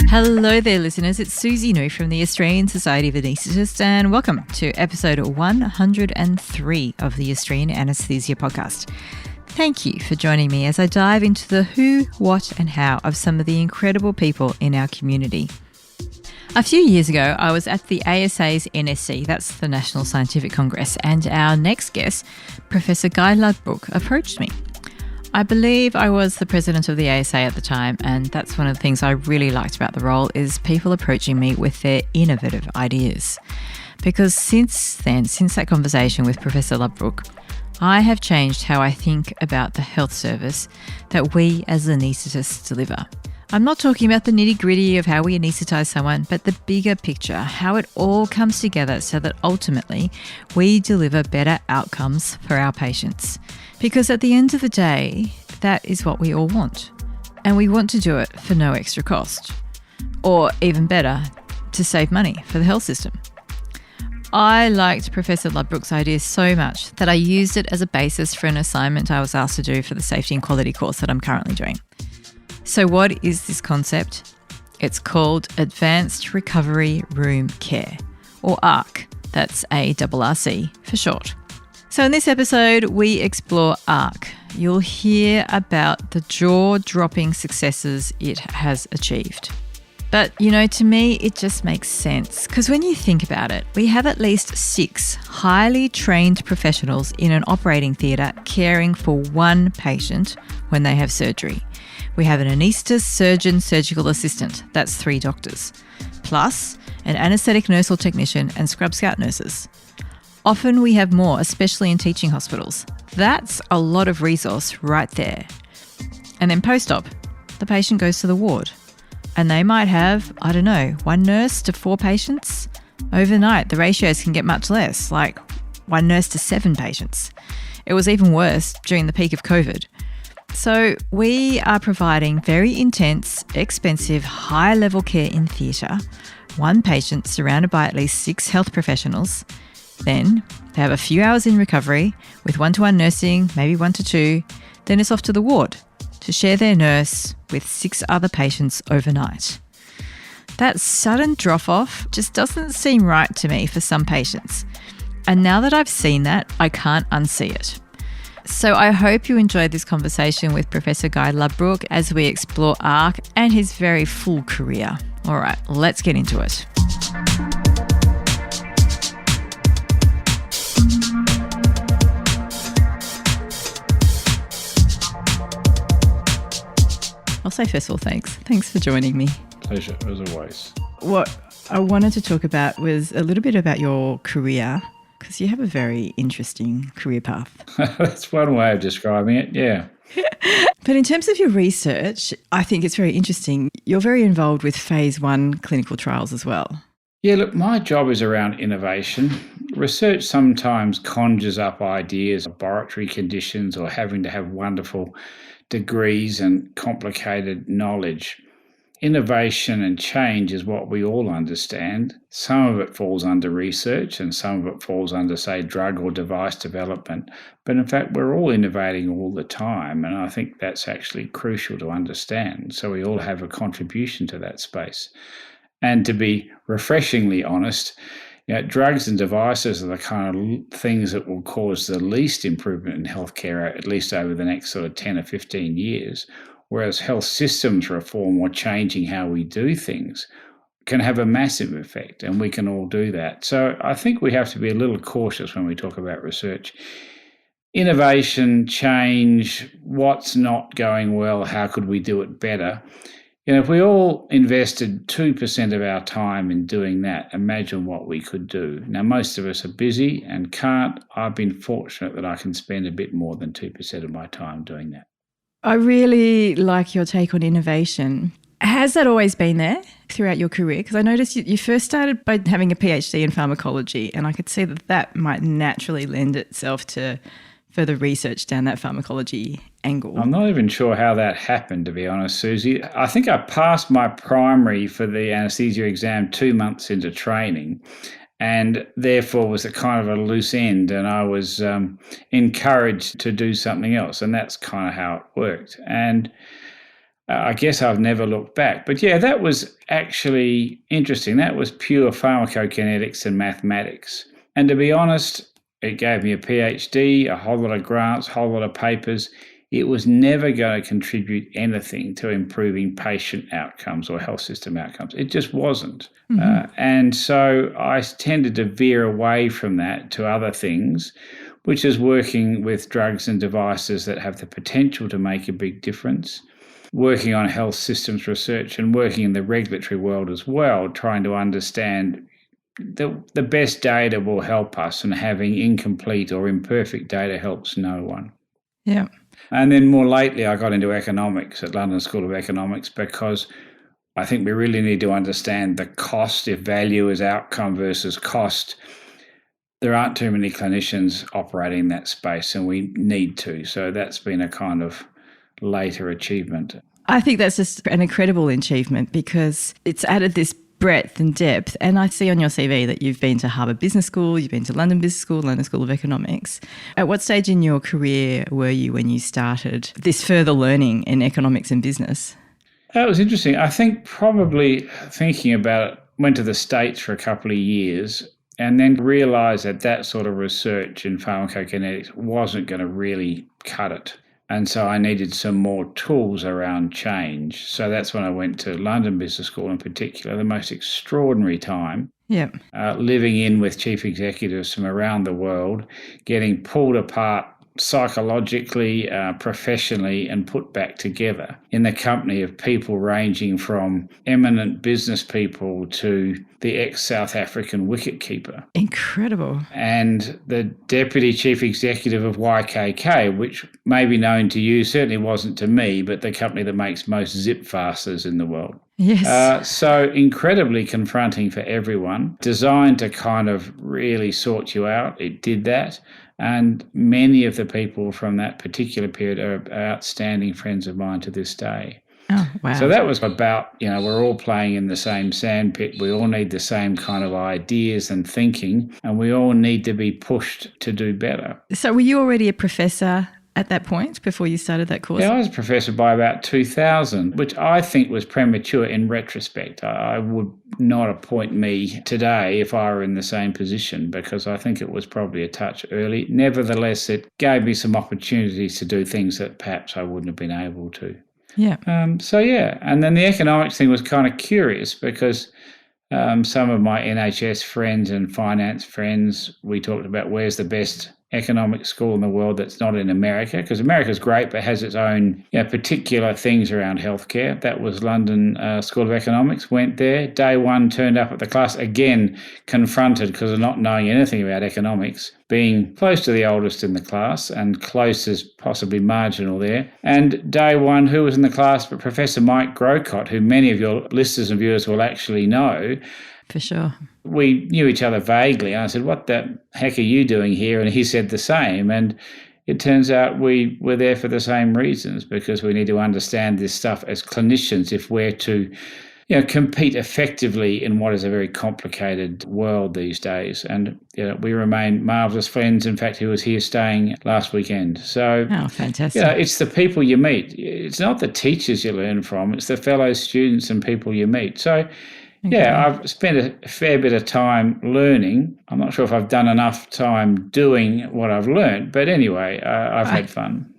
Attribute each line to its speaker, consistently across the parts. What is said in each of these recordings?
Speaker 1: Hello there, listeners. It's Susie New from the Australian Society of Anaesthetists, and welcome to episode 103 of the Australian Anaesthesia Podcast. Thank you for joining me as I dive into the who, what, and how of some of the incredible people in our community. A few years ago, I was at the ASA's NSC, that's the National Scientific Congress, and our next guest, Professor Guy Ludbrook, approached me. I believe I was the president of the ASA at the time, and that's one of the things I really liked about the role is people approaching me with their innovative ideas. Because since that conversation with Professor Ludbrook, I have changed how I think about the health service that we as anaesthetists deliver. I'm not talking about the nitty-gritty of how we anaesthetise someone, but the bigger picture, how it all comes together so that ultimately we deliver better outcomes for our patients. Because at the end of the day, that is what we all want. And we want to do it for no extra cost. Or even better, to save money for the health system. I liked Professor Ludbrook's idea so much that I used it as a basis for an assignment I was asked to do for the Safety and Quality course that I'm currently doing. So what is this concept? It's called Advanced Recovery Room Care, or ARRC. That's ARRC for short. So in this episode, we explore ARRC. You'll hear about the jaw-dropping successes it has achieved. But, to me, it just makes sense. Because when you think about it, we have at least 6 highly trained professionals in an operating theatre caring for one patient when they have surgery. We have an anaesthetist, surgeon, surgical assistant. That's 3 doctors. Plus an anaesthetic nurse or technician and scrub scout nurses. Often we have more, especially in teaching hospitals. That's a lot of resource right there. And then post-op, the patient goes to the ward. And they might have, 1 nurse to 4 patients. Overnight, the ratios can get much less, like 1 nurse to 7 patients. It was even worse during the peak of COVID. So we are providing very intense, expensive, high-level care in theatre, 1 patient surrounded by at least 6 health professionals. Then they have a few hours in recovery with 1-to-1 nursing, maybe 1 to 2. Then it's off to the ward to share their nurse with 6 other patients overnight. That sudden drop-off just doesn't seem right to me for some patients. And now that I've seen that, I can't unsee it. So I hope you enjoyed this conversation with Professor Guy Ludbrook as we explore ARRC and his very full career. All right, let's get into it. I'll say first of all, thanks. Thanks for joining me.
Speaker 2: Pleasure, as always.
Speaker 1: What I wanted to talk about was a little bit about your career, because you have a very interesting career path.
Speaker 2: That's one way of describing it, yeah.
Speaker 1: But in terms of your research, I think it's very interesting. You're very involved with phase 1 clinical trials as well.
Speaker 2: Yeah, look, my job is around innovation. Research sometimes conjures up ideas, laboratory conditions, or having to have wonderful degrees and complicated knowledge. Innovation and change is what we all understand. Some of it falls under research and some of it falls under, say, drug or device development. But in fact, we're all innovating all the time, and I think that's actually crucial to understand. So we all have a contribution to that space. And to be refreshingly honest, drugs and devices are the kind of things that will cause the least improvement in healthcare, at least over the next sort of 10 or 15 years. Whereas health systems reform or changing how we do things can have a massive effect, and we can all do that. So I think we have to be a little cautious when we talk about research. Innovation, change, what's not going well, how could we do it better? If we all invested 2% of our time in doing that, imagine what we could do. Now, most of us are busy and can't. I've been fortunate that I can spend a bit more than 2% of my time doing that.
Speaker 1: I really like your take on innovation. Has that always been there throughout your career? Because I noticed you first started by having a PhD in pharmacology, and I could see that might naturally lend itself to further research down that pharmacology angle.
Speaker 2: I'm not even sure how that happened, to be honest, Susie. I think I passed my primary for the anaesthesia exam 2 months into training, and therefore was a kind of a loose end, and I was encouraged to do something else, and that's kind of how it worked. And I guess I've never looked back. But yeah, that was actually interesting. That was pure pharmacokinetics and mathematics. And to be honest, it gave me a PhD, a whole lot of grants, a whole lot of papers. It was never going to contribute anything to improving patient outcomes or health system outcomes. It just wasn't. And so I tended to veer away from that to other things, which is working with drugs and devices that have the potential to make a big difference, working on health systems research and working in the regulatory world as well, trying to understand the best data will help us, and having incomplete or imperfect data helps no one.
Speaker 1: Yeah.
Speaker 2: And then more lately, I got into economics at London School of Economics because I think we really need to understand the cost. If value is outcome versus cost, there aren't too many clinicians operating in that space, and we need to. So that's been a kind of later achievement.
Speaker 1: I think that's just an incredible achievement because it's added this breadth and depth. And I see on your CV that you've been to Harvard Business School, you've been to London Business School, London School of Economics. At what stage in your career were you when you started this further learning in economics and business?
Speaker 2: That was interesting. I think probably thinking about it, went to the States for a couple of years and then realised that that sort of research in pharmacokinetics wasn't going to really cut it. And so I needed some more tools around change. So that's when I went to London Business School in particular, the most extraordinary time.
Speaker 1: Yeah.
Speaker 2: Living in with chief executives from around the world, getting pulled apart psychologically, professionally, and put back together in the company of people ranging from eminent business people to the ex-South African wicketkeeper.
Speaker 1: Incredible.
Speaker 2: And the deputy chief executive of YKK, which may be known to you, certainly wasn't to me, but the company that makes most zip fasters in the world.
Speaker 1: Yes.
Speaker 2: So incredibly confronting for everyone, designed to kind of really sort you out. It did that. And many of the people from that particular period are outstanding friends of mine to this day.
Speaker 1: Oh, wow.
Speaker 2: So that was about, we're all playing in the same sandpit. We all need the same kind of ideas and thinking, and we all need to be pushed to do better.
Speaker 1: So were you already a professor at that point before you started that course?
Speaker 2: Yeah, I was a professor by about 2000, which I think was premature in retrospect. I would not appoint me today if I were in the same position, because I think it was probably a touch early. Nevertheless, it gave me some opportunities to do things that perhaps I wouldn't have been able to.
Speaker 1: Yeah.
Speaker 2: And then the economics thing was kind of curious because some of my NHS friends and finance friends, we talked about where's the best economic school in the world that's not in America, because America's great but has its own particular things around healthcare. That was London School of Economics. Went there, day one, turned up at the class, again confronted because of not knowing anything about economics, being close to the oldest in the class and close as possibly marginal there. And day one, who was in the class but Professor Mike Grocott, who many of your listeners and viewers will actually know.
Speaker 1: For sure.
Speaker 2: We knew each other vaguely. And I said, what the heck are you doing here? And he said the same. And it turns out we were there for the same reasons, because we need to understand this stuff as clinicians if we're to compete effectively in what is a very complicated world these days. And we remain marvellous friends. In fact, he was here staying last weekend. So,
Speaker 1: fantastic.
Speaker 2: It's the people you meet. It's not the teachers you learn from. It's the fellow students and people you meet. So, okay. Yeah, I've spent a fair bit of time learning. I'm not sure if I've done enough time doing what I've learned, but anyway, I've had fun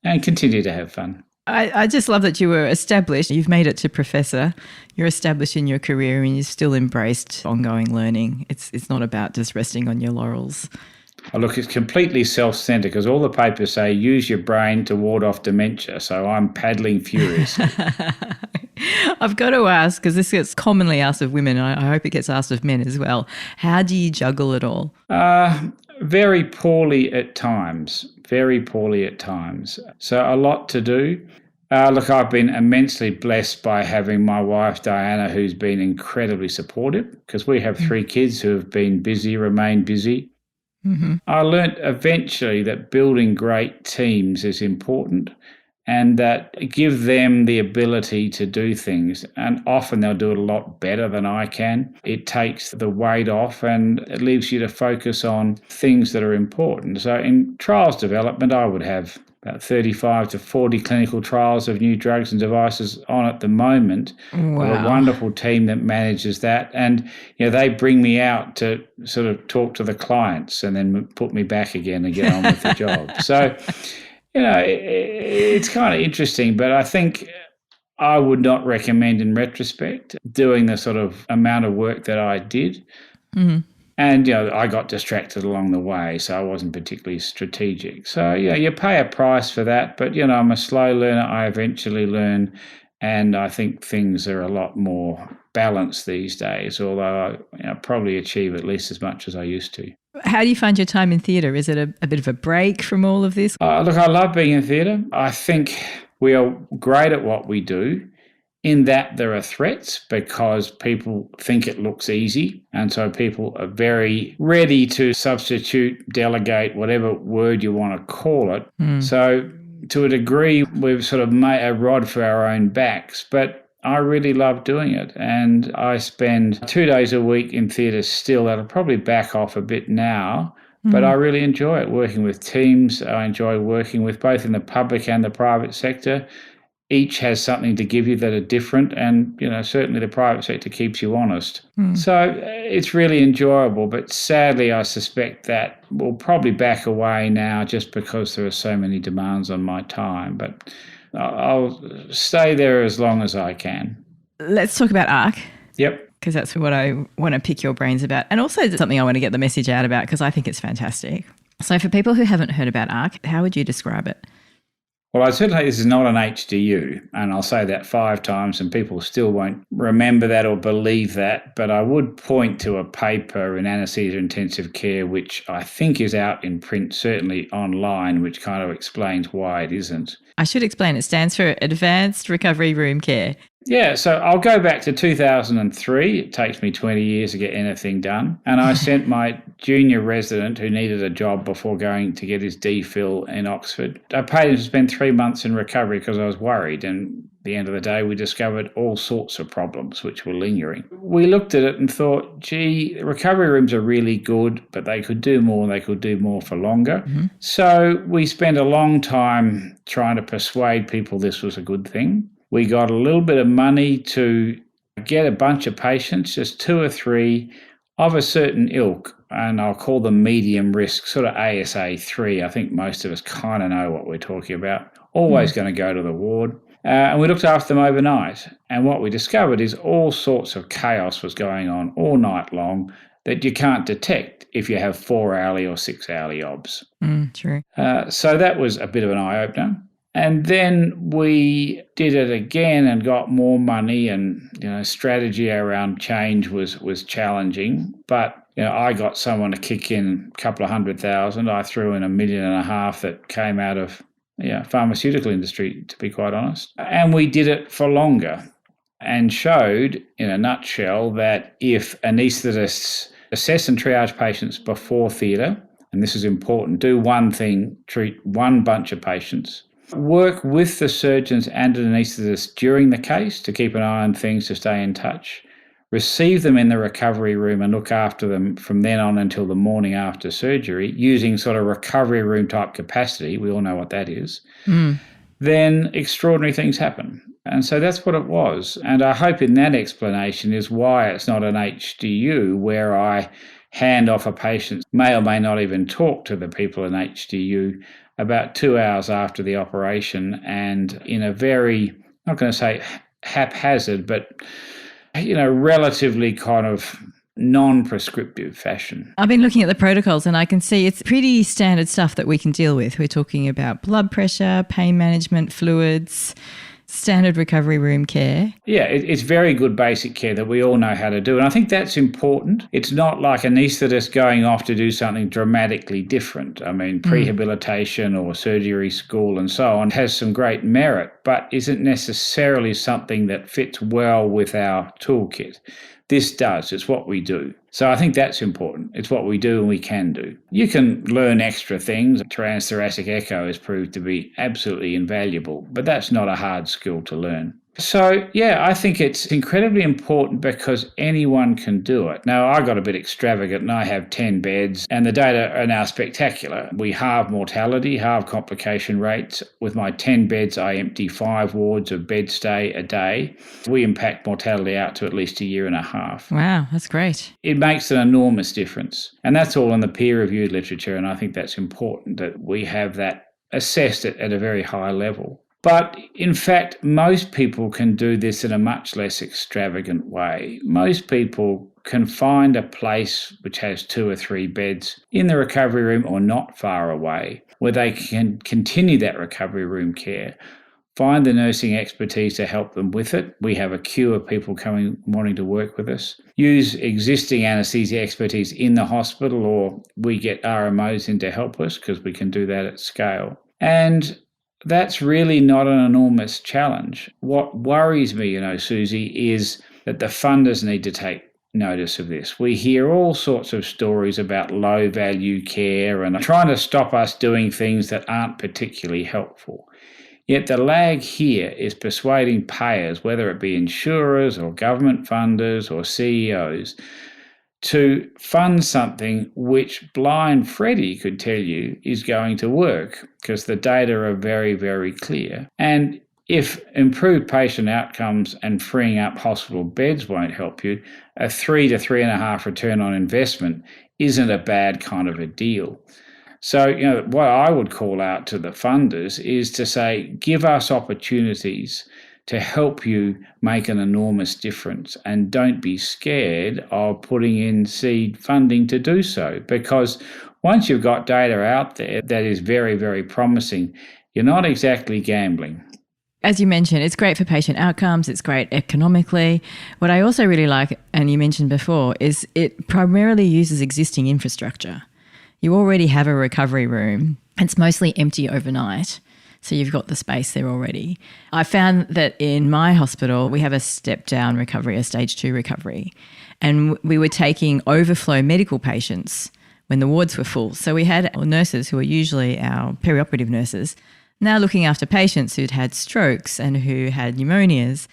Speaker 2: and continue to have fun.
Speaker 1: I just love that you were established. You've made it to professor. You're established in your career and you've still embraced ongoing learning. It's not about just resting on your laurels.
Speaker 2: Oh, look, it's completely self-centered because all the papers say use your brain to ward off dementia. So I'm paddling furiously.
Speaker 1: I've got to ask, because this gets commonly asked of women, and I hope it gets asked of men as well. How do you juggle it all?
Speaker 2: Very poorly at times. Very poorly at times. So a lot to do. Look, I've been immensely blessed by having my wife, Diana, who's been incredibly supportive, because we have 3 kids who have been busy, remain busy. Mm-hmm. I learnt eventually that building great teams is important, and that give them the ability to do things. And often they'll do it a lot better than I can. It takes the weight off and it leaves you to focus on things that are important. So in trials development, I would have about 35 to 40 clinical trials of new drugs and devices on at the moment.
Speaker 1: Wow.
Speaker 2: We have a wonderful team that manages that. And, they bring me out to sort of talk to the clients and then put me back again and get on with the job. So, it's kind of interesting, but I think I would not recommend in retrospect doing the sort of amount of work that I did.
Speaker 1: Mm-hmm.
Speaker 2: And, I got distracted along the way, so I wasn't particularly strategic. So, you pay a price for that. But, I'm a slow learner. I eventually learn. And I think things are a lot more balanced these days, although I probably achieve at least as much as I used to.
Speaker 1: How do you find your time in theatre? Is it a bit of a break from all of this?
Speaker 2: Look, I love being in theatre. I think we are great at what we do. In that there are threats because people think it looks easy. And so people are very ready to substitute, delegate, whatever word you want to call it. So to a degree, we've sort of made a rod for our own backs. But I really love doing it. And I spend 2 days a week in theatre still. That'll probably back off a bit now. But I really enjoy it, working with teams. I enjoy working with both in the public and the private sector. Each has something to give you that are different, and certainly the private sector keeps you honest. So it's really enjoyable, but sadly I suspect that we'll probably back away now just because there are so many demands on my time, but I'll stay there as long as I can.
Speaker 1: Let's talk about ARRC.
Speaker 2: Yep.
Speaker 1: Because that's what I want to pick your brains about, and also something I want to get the message out about because I think it's fantastic. So for people who haven't heard about ARRC, how would you describe it?
Speaker 2: Well, I'd certainly say this is not an HDU, and I'll say that 5 times and people still won't remember that or believe that, but I would point to a paper in Anaesthesia Intensive Care, which I think is out in print, certainly online, which kind of explains why it isn't.
Speaker 1: I should explain. It stands for Advanced Recovery Room Care.
Speaker 2: Yeah, so I'll go back to 2003. It takes me 20 years to get anything done. And I sent my junior resident who needed a job before going to get his DPhil in Oxford. I paid him to spend 3 months in recovery because I was worried. And at the end of the day, we discovered all sorts of problems which were lingering. We looked at it and thought, gee, recovery rooms are really good, but they could do more and they could do more for longer. So we spent a long time trying to persuade people this was a good thing. We got a little bit of money to get a bunch of patients, just 2 or 3 of a certain ilk, and I'll call them medium risk, sort of ASA 3. I think most of us kind of know what we're talking about. Always going to go to the ward. And we looked after them overnight. And what we discovered is all sorts of chaos was going on all night long that you can't detect if you have 4-hourly or 6-hourly obs.
Speaker 1: True.
Speaker 2: So that was a bit of an eye-opener. And then we did it again and got more money, and strategy around change was challenging. But I got someone to kick in a couple of $100,000. I threw in $1.5 million that came out of pharmaceutical industry, to be quite honest. And we did it for longer and showed in a nutshell that if anaesthetists assess and triage patients before theatre, and this is important, do one thing, treat one bunch of patients, work with the surgeons and an anaesthetist during the case to keep an eye on things, to stay in touch, receive them in the recovery room and look after them from then on until the morning after surgery using sort of recovery room type capacity, we all know what that is, then extraordinary things happen. And so that's what it was. And I hope in that explanation is why it's not an HDU where I hand off a patient, may or may not even talk to the people in HDU about 2 hours after the operation, and in a very, not going to say haphazard, but, relatively kind of non-prescriptive fashion.
Speaker 1: I've been looking at the protocols and I can see it's pretty standard stuff that we can deal with. We're talking about blood pressure, pain management, fluids, standard recovery room care. Yeah,
Speaker 2: it's very good basic care that we all know how to do. And I think that's important. It's not like an anaesthetist going off to do something dramatically different. I mean, prehabilitation or surgery school and so on has some great merit, but isn't necessarily something that fits well with our toolkit. This does. It's what we do. So I think that's important. It's what we do and we can do. You can learn extra things. Transthoracic echo has proved to be absolutely invaluable, but that's not a hard skill to learn. So, yeah, I think it's incredibly important because anyone can do it. Now, I got a bit extravagant and I have 10 beds and the data are now spectacular. We halve mortality, halve complication rates. With my 10 beds, I empty 5 wards of bed stay a day. We impact mortality out to at least a year and a half.
Speaker 1: Wow, that's great.
Speaker 2: It makes an enormous difference. And that's all in the peer-reviewed literature. And I think that's important that we have that assessed at a very high level. But in fact, most people can do this in a much less extravagant way. Most people can find a place which has 2 or 3 beds in the recovery room or not far away where they can continue that recovery room care, find the nursing expertise to help them with it. We have a queue of people coming wanting to work with us. Use existing anaesthesia expertise in the hospital, or we get RMOs in to help us because we can do that at scale. And that's really not an enormous challenge. What worries me, Susie, is that the funders need to take notice of this. We hear all sorts of stories about low value care and trying to stop us doing things that aren't particularly helpful. Yet the lag here is persuading payers, whether it be insurers or government funders or CEOs, to fund something which blind Freddie could tell you is going to work because the data are very, very clear. And if improved patient outcomes and freeing up hospital beds won't help you, a 3 to 3.5 return on investment isn't a bad kind of a deal. So, what I would call out to the funders is to say, give us opportunities to help you make an enormous difference, and don't be scared of putting in seed funding to do so, because once you've got data out there that is very, very promising, you're not exactly gambling.
Speaker 1: As you mentioned, it's great for patient outcomes, it's great economically. What I also really like, and you mentioned before, is it primarily uses existing infrastructure. You already have a recovery room. It's mostly empty overnight. So you've got the space there already. I found that in my hospital, we have a step-down recovery, a stage 2 recovery. And we were taking overflow medical patients when the wards were full. So we had nurses who are usually our perioperative nurses now looking after patients who'd had strokes and who had pneumonias.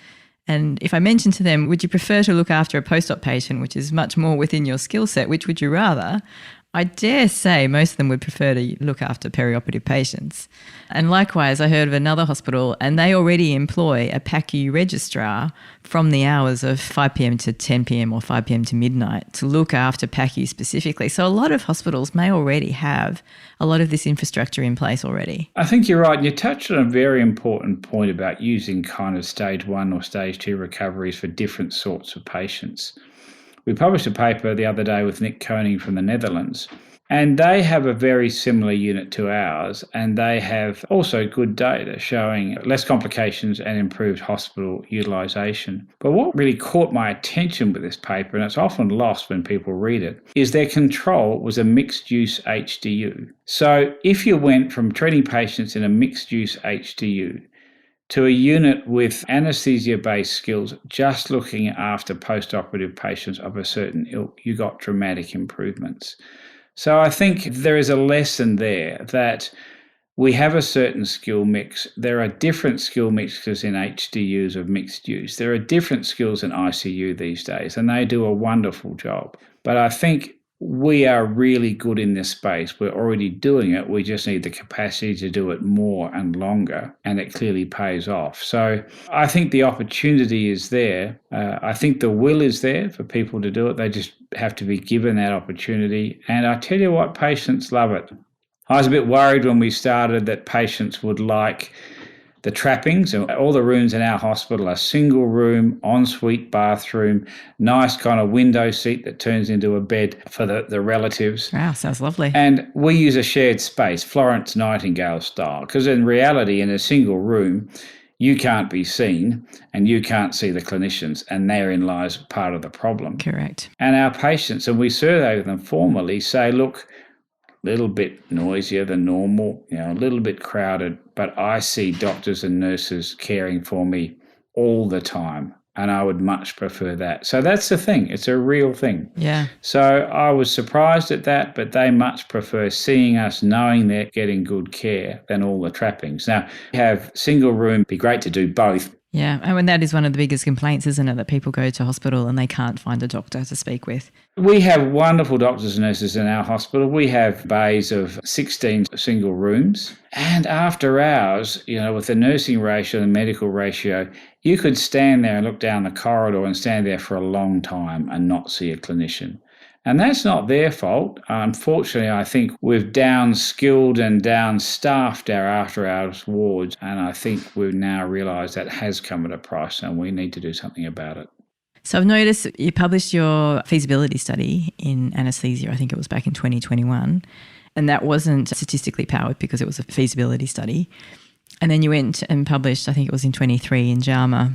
Speaker 1: And if I mentioned to them, would you prefer to look after a post-op patient, which is much more within your skill set, which would you rather? I dare say most of them would prefer to look after perioperative patients. And likewise, I heard of another hospital and they already employ a PACU registrar from the hours of 5 p.m. to 10 p.m. or 5 p.m. to midnight to look after PACU specifically. So a lot of hospitals may already have a lot of this infrastructure in place already.
Speaker 2: I think you're right. You touched on a very important point about using kind of stage 1 or stage 2 recoveries for different sorts of patients. We published a paper the other day with Nick Koning from the Netherlands, and they have a very similar unit to ours, and they have also good data showing less complications and improved hospital utilisation. But what really caught my attention with this paper, and it's often lost when people read it, is their control was a mixed-use HDU. So if you went from treating patients in a mixed-use HDU to a unit with anaesthesia-based skills just looking after post-operative patients of a certain ilk, you got dramatic improvements. So I think there is a lesson there that we have a certain skill mix. There are different skill mixes in HDUs of mixed use. There are different skills in ICU these days, and they do a wonderful job. But I think we are really good in this space. We're already doing it. We just need the capacity to do it more and longer, and it clearly pays off. So I think the opportunity is there. I think the will is there for people to do it. They just have to be given that opportunity. And I tell you what, patients love it. I was a bit worried when we started that patients would like the trappings. All the rooms in our hospital are single room, ensuite bathroom, nice kind of window seat that turns into a bed for the relatives.
Speaker 1: Wow, sounds lovely.
Speaker 2: And we use a shared space, Florence Nightingale style, because in reality, in a single room, you can't be seen and you can't see the clinicians, and therein lies part of the problem.
Speaker 1: Correct.
Speaker 2: And our patients, and we survey them formally, say, look, little bit noisier than normal, a little bit crowded, but I see doctors and nurses caring for me all the time, and I would much prefer that. So that's the thing. It's a real thing.
Speaker 1: Yeah.
Speaker 2: So I was surprised at that, but they much prefer seeing us knowing they're getting good care than all the trappings. Now, have single room, be great to do both.
Speaker 1: Yeah, and when that is one of the biggest complaints, isn't it, that people go to hospital and they can't find a doctor to speak with?
Speaker 2: We have wonderful doctors and nurses in our hospital. We have bays of 16 single rooms. And after hours, with the nursing ratio and the medical ratio, you could stand there and look down the corridor and stand there for a long time and not see a clinician. And that's not their fault. Unfortunately, I think we've down-skilled and down-staffed our after-hours wards, and I think we've now realised that has come at a price and we need to do something about it.
Speaker 1: So I've noticed you published your feasibility study in anaesthesia, I think it was back in 2021, and that wasn't statistically powered because it was a feasibility study. And then you went and published, I think it was in 23 in JAMA,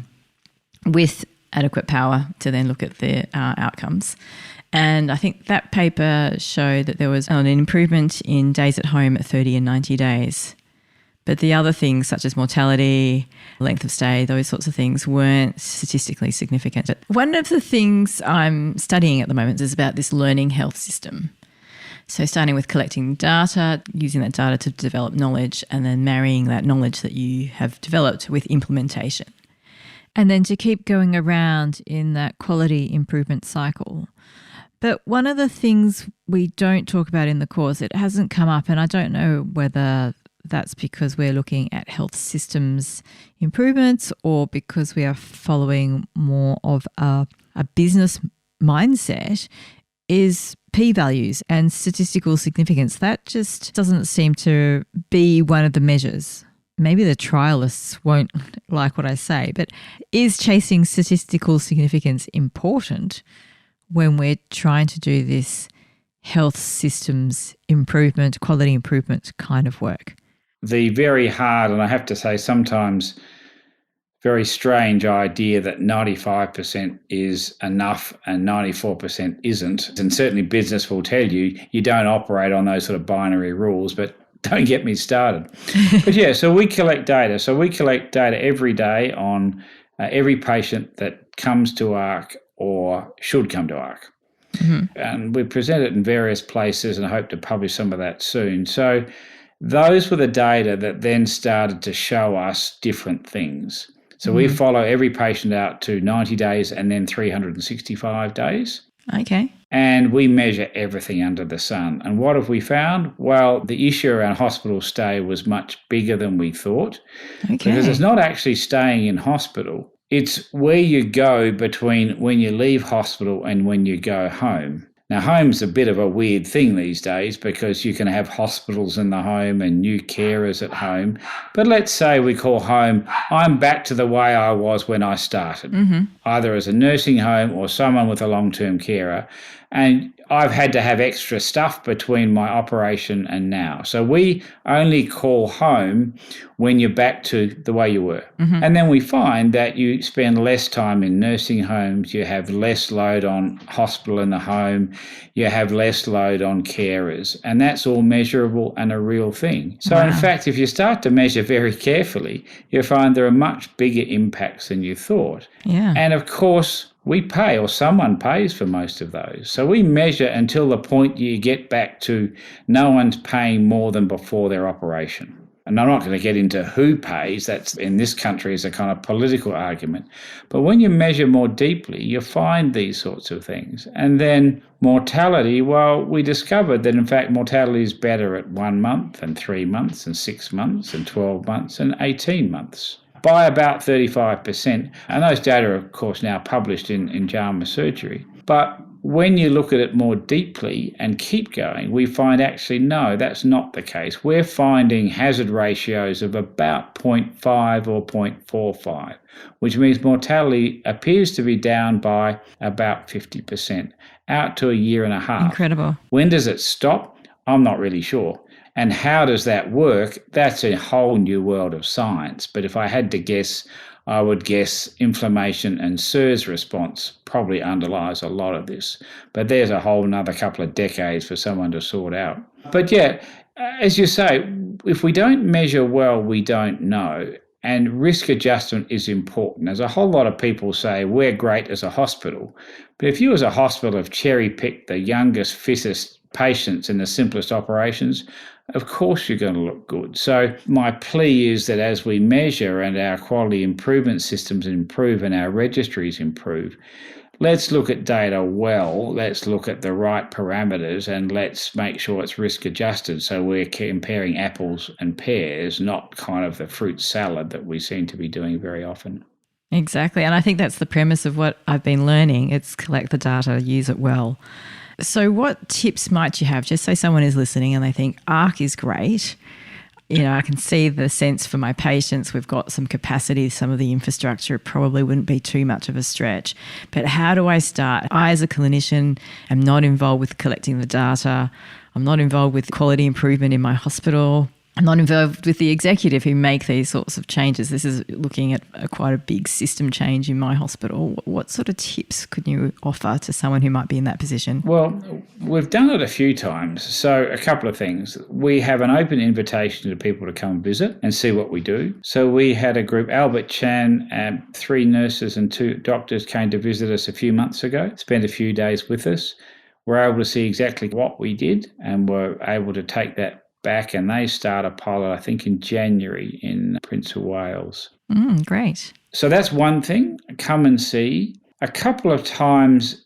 Speaker 1: with adequate power to then look at the outcomes. And I think that paper showed that there was an improvement in days at home at 30 and 90 days. But the other things, such as mortality, length of stay, those sorts of things, weren't statistically significant. One of the things I'm studying at the moment is about this learning health system. So starting with collecting data, using that data to develop knowledge, and then marrying that knowledge that you have developed with implementation. And then to keep going around in that quality improvement cycle. But one of the things we don't talk about in the course, it hasn't come up, and I don't know whether that's because we're looking at health systems improvements or because we are following more of a business mindset, is p-values and statistical significance. That just doesn't seem to be one of the measures. Maybe the trialists won't like what I say, but is chasing statistical significance important when we're trying to do this health systems improvement, quality improvement kind of work?
Speaker 2: The very hard, and I have to say sometimes very strange idea that 95% is enough and 94% isn't. And certainly business will tell you, you don't operate on those sort of binary rules, but don't get me started. But yeah, so we collect data. So we collect data every day on every patient that comes to ARRC or should come to ARRC. Mm-hmm. And we present it in various places and I hope to publish some of that soon. So those were the data that then started to show us different things. So we follow every patient out to 90 days and then 365 days.
Speaker 1: Okay.
Speaker 2: And we measure everything under the sun. And what have we found? Well, the issue around hospital stay was much bigger than we thought. Okay. Because it's not actually staying in hospital. It's where you go between when you leave hospital and when you go home. Now, home's a bit of a weird thing these days because you can have hospitals in the home and new carers at home. But let's say we call home, I'm back to the way I was when I started, either as a nursing home or someone with a long-term carer. And I've had to have extra stuff between my operation and now. So we only call home when you're back to the way you were. And then we find that you spend less time in nursing homes, you have less load on hospital in the home, you have less load on carers. And that's all measurable and a real thing. So in fact, if you start to measure very carefully, you'll find there are much bigger impacts than you thought. Yeah. And of course, we pay, or someone pays for most of those. So we measure until the point you get back to no one's paying more than before their operation. And I'm not going to get into who pays. That's in this country is a kind of political argument. But when you measure more deeply, you find these sorts of things. And then mortality, well, we discovered that in fact mortality is better at 1 month and 3 months and 6 months and 12 months and 18 months. By about 35%. And those data are, of course, now published in JAMA Surgery. But when you look at it more deeply and keep going, we find actually, no, that's not the case. We're finding hazard ratios of about 0.5 or 0.45, which means mortality appears to be down by about 50%, out to a year and a half.
Speaker 1: Incredible.
Speaker 2: When does it stop? I'm not really sure. And how does that work? That's a whole new world of science. But if I had to guess, I would guess inflammation and SIRS response probably underlies a lot of this. But there's a whole another couple of decades for someone to sort out. But yeah, as you say, if we don't measure well, we don't know. And risk adjustment is important. There's a whole lot of people say we're great as a hospital. But if you as a hospital have cherry-picked the youngest, fittest patients in the simplest operations, of course you're going to look good. So my plea is that as we measure and our quality improvement systems improve and our registries improve, let's look at data well, let's look at the right parameters, and let's make sure it's risk adjusted so we're comparing apples and pears, not kind of the fruit salad that we seem to be doing very often.
Speaker 1: Exactly. And I think that's the premise of what I've been learning. It's collect the data, use it well. So what tips might you have? Just say someone is listening and they think ARRC is great. I can see the sense for my patients. We've got some capacity, some of the infrastructure probably wouldn't be too much of a stretch. But how do I start? I, as a clinician, am not involved with collecting the data. I'm not involved with quality improvement in my hospital. I'm not involved with the executive who make these sorts of changes. This is looking at quite a big system change in my hospital. What sort of tips could you offer to someone who might be in that position?
Speaker 2: Well, we've done it a few times. So a couple of things. We have an open invitation to people to come visit and see what we do. So we had a group, Albert Chan, and 3 nurses and 2 doctors came to visit us a few months ago, spent a few days with us. We're able to see exactly what we did and were able to take that back, and they start a pilot, I think, in January in Prince of Wales.
Speaker 1: Great.
Speaker 2: So that's one thing. Come and see. A couple of times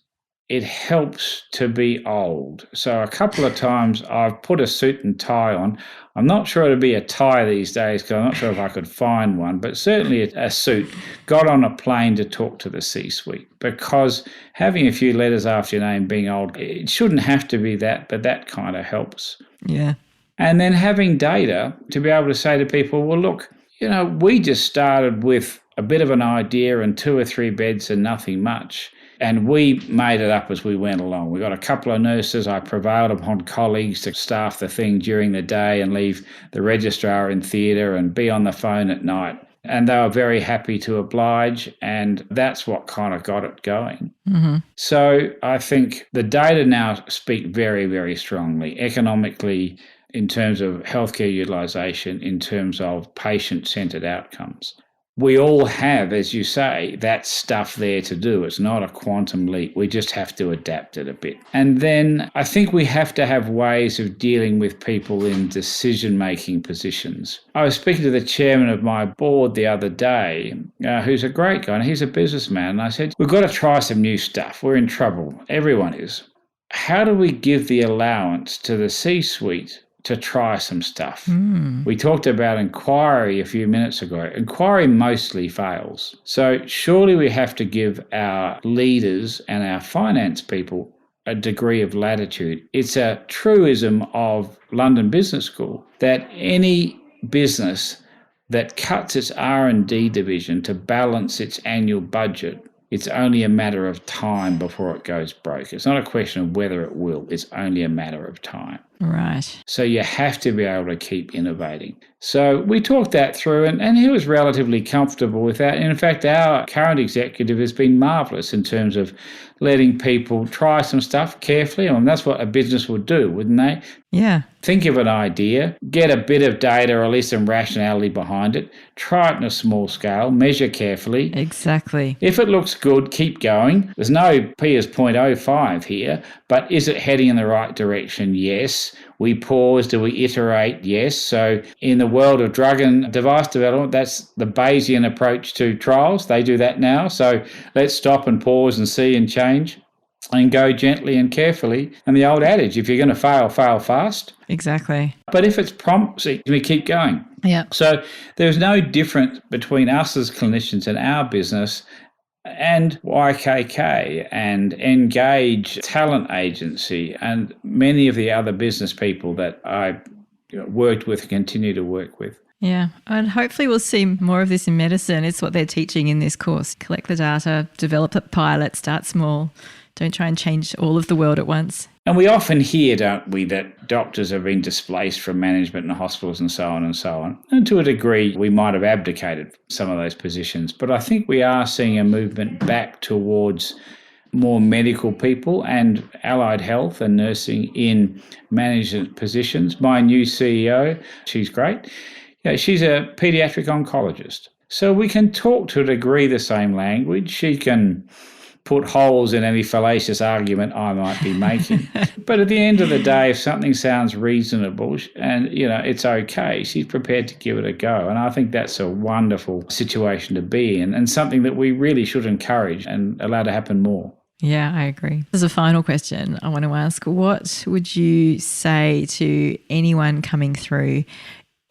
Speaker 2: it helps to be old. So a couple of times I've put a suit and tie on. I'm not sure it'd be a tie these days because I'm not sure if I could find one, but certainly a suit. Got on a plane to talk to the C-suite, because having a few letters after your name being old, it shouldn't have to be that, but that kind of helps.
Speaker 1: Yeah.
Speaker 2: And then having data to be able to say to people, well, look, we just started with a bit of an idea and 2 or 3 beds and nothing much. And we made it up as we went along. We got a couple of nurses. I prevailed upon colleagues to staff the thing during the day and leave the registrar in theatre and be on the phone at night. And they were very happy to oblige, and that's what kind of got it going.
Speaker 1: Mm-hmm.
Speaker 2: So I think the data now speak very, very strongly, economically, in terms of healthcare utilisation, in terms of patient-centred outcomes. We all have, as you say, that stuff there to do. It's not a quantum leap. We just have to adapt it a bit. And then I think we have to have ways of dealing with people in decision-making positions. I was speaking to the chairman of my board the other day, who's a great guy, and he's a businessman. And I said, we've got to try some new stuff. We're in trouble. Everyone is. How do we give the allowance to the C-suite to try some stuff? We talked about inquiry a few minutes ago. Inquiry mostly fails. So surely we have to give our leaders and our finance people a degree of latitude. It's a truism of London Business School that any business that cuts its R&D division to balance its annual budget, it's only a matter of time before it goes broke. It's not a question of whether it will. It's only a matter of time.
Speaker 1: Right.
Speaker 2: So you have to be able to keep innovating. So we talked that through, and he was relatively comfortable with that. And in fact, our current executive has been marvellous in terms of letting people try some stuff carefully. I mean, that's what a business would do, wouldn't they?
Speaker 1: Yeah.
Speaker 2: Think of an idea, get a bit of data or at least some rationality behind it, try it on a small scale, measure carefully.
Speaker 1: Exactly.
Speaker 2: If it looks good, keep going. There's no P as 0.05 here, but is it heading in the right direction? Yes. We pause, do we iterate? Yes. So in the world of drug and device development, that's the Bayesian approach to trials. They do that now. So let's stop and pause and see and change and go gently and carefully. And the old adage, if you're going to fail, fail fast.
Speaker 1: Exactly.
Speaker 2: But if it's promising, we keep going.
Speaker 1: Yeah.
Speaker 2: So there's no difference between us as clinicians and our business and YKK and Engage Talent Agency and many of the other business people that I worked with and continue to work with.
Speaker 1: Yeah, and hopefully we'll see more of this in medicine. It's what they're teaching in this course. Collect the data, develop a pilot, start small. Don't try and change all of the world at once.
Speaker 2: And we often hear, don't we, that doctors have been displaced from management in hospitals and so on and so on. And to a degree, we might have abdicated some of those positions. But I think we are seeing a movement back towards more medical people and allied health and nursing in management positions. My new CEO, she's great. She's a pediatric oncologist. So we can talk to a degree the same language. She can put holes in any fallacious argument I might be making. But at the end of the day, if something sounds reasonable and, it's okay, she's prepared to give it a go. And I think that's a wonderful situation to be in and something that we really should encourage and allow to happen more.
Speaker 1: Yeah, I agree. As a final question, I want to ask, what would you say to anyone coming through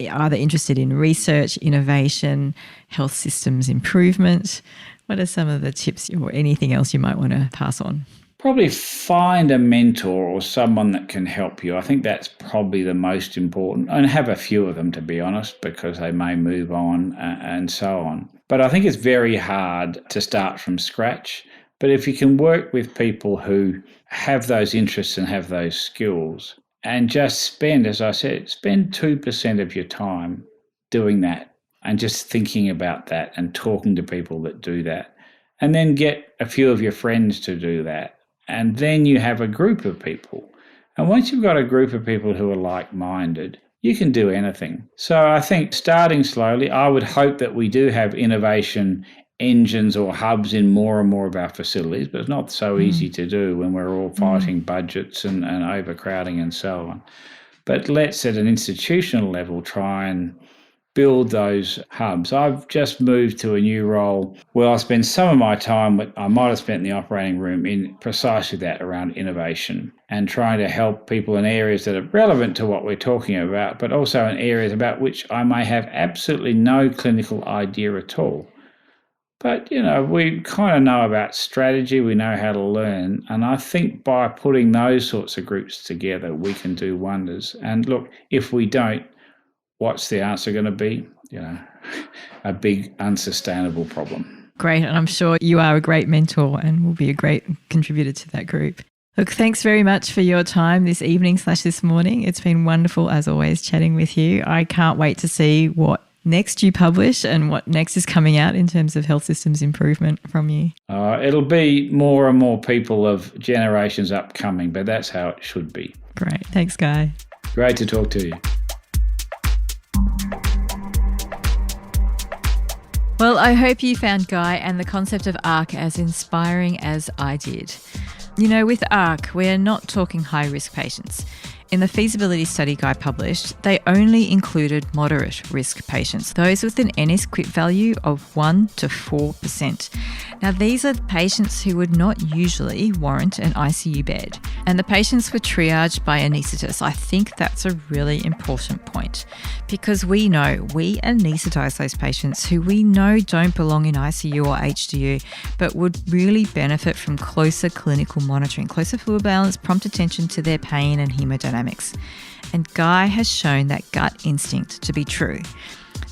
Speaker 1: either interested in research, innovation, health systems improvement? What are some of the tips or anything else you might want to pass on?
Speaker 2: Probably find a mentor or someone that can help you. I think that's probably the most important, and have a few of them, to be honest, because they may move on and so on. But I think it's very hard to start from scratch. But if you can work with people who have those interests and have those skills and just spend, as I said, spend 2% of your time doing that and just thinking about that and talking to people that do that. And then get a few of your friends to do that. And then you have a group of people. And once you've got a group of people who are like-minded, you can do anything. So I think starting slowly, I would hope that we do have innovation engines or hubs in more and more of our facilities, but it's not so easy to do when we're all fighting budgets and overcrowding and so on. But let's, at an institutional level, try and build those hubs. I've just moved to a new role where I spend some of my time, I might have spent in the operating room, in precisely that, around innovation and trying to help people in areas that are relevant to what we're talking about, but also in areas about which I may have absolutely no clinical idea at all. But, we kind of know about strategy, we know how to learn, and I think by putting those sorts of groups together, we can do wonders. And look, if we don't, what's the answer going to be? A big unsustainable problem.
Speaker 1: Great. And I'm sure you are a great mentor and will be a great contributor to that group. Look, thanks very much for your time this evening/this morning. It's been wonderful, as always, chatting with you. I can't wait to see what next you publish and what next is coming out in terms of health systems improvement from you.
Speaker 2: It'll be more and more people of generations upcoming, but that's how it should be.
Speaker 1: Great. Thanks, Guy.
Speaker 2: Great to talk to you.
Speaker 1: Well, I hope you found Guy and the concept of ARRC as inspiring as I did. With ARRC, we're not talking high-risk patients. In the feasibility study Guy published, they only included moderate risk patients, those with an NS-QIP value of 1 to 4%. Now, these are patients who would not usually warrant an ICU bed, and the patients were triaged by anaesthetists. I think that's a really important point because we anaesthetise those patients who we know don't belong in ICU or HDU, but would really benefit from closer clinical monitoring, closer fluid balance, prompt attention to their pain and hemodynamics. And Guy has shown that gut instinct to be true.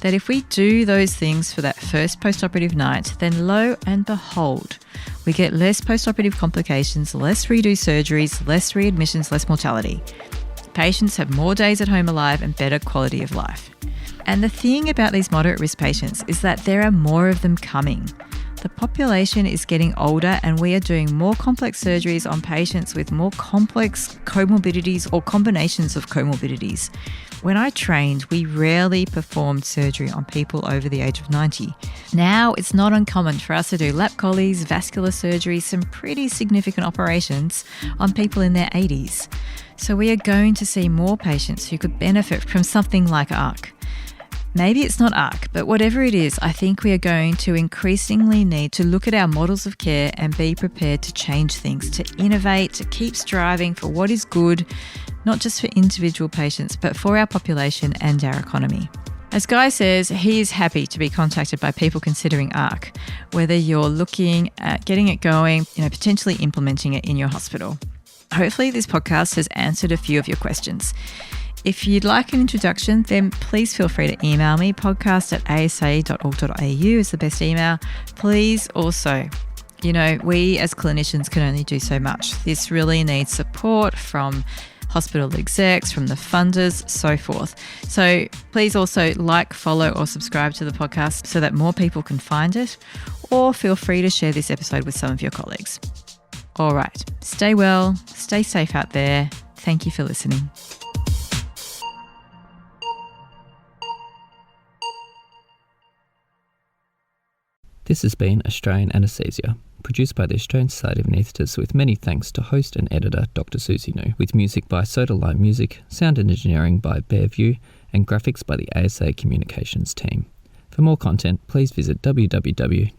Speaker 1: That if we do those things for that first postoperative night, then lo and behold, we get less postoperative complications, less redo surgeries, less readmissions, less mortality. Patients have more days at home alive and better quality of life. And the thing about these moderate risk patients is that there are more of them coming. The population is getting older and we are doing more complex surgeries on patients with more complex comorbidities or combinations of comorbidities. When I trained, we rarely performed surgery on people over the age of 90. Now, it's not uncommon for us to do lap choles, vascular surgery, some pretty significant operations on people in their 80s. So we are going to see more patients who could benefit from something like ARRC. Maybe it's not ARRC, but whatever it is, I think we are going to increasingly need to look at our models of care and be prepared to change things, to innovate, to keep striving for what is good, not just for individual patients, but for our population and our economy. As Guy says, he is happy to be contacted by people considering ARRC, whether you're looking at getting it going, potentially implementing it in your hospital. Hopefully this podcast has answered a few of your questions. If you'd like an introduction, then please feel free to email me. podcast@arsa.org.au is the best email. Please also, we as clinicians can only do so much. This really needs support from hospital execs, from the funders, so forth. So please also follow or subscribe to the podcast so that more people can find it, or feel free to share this episode with some of your colleagues. All right, stay well, stay safe out there. Thank you for listening.
Speaker 3: This has been Australian Anaesthesia, produced by the Australian Society of Anaesthetists, with many thanks to host and editor Dr. Susie New, with music by Soda Lime Music, sound and engineering by Bearview, and graphics by the ASA Communications team. For more content, please visit www.asa.org.au.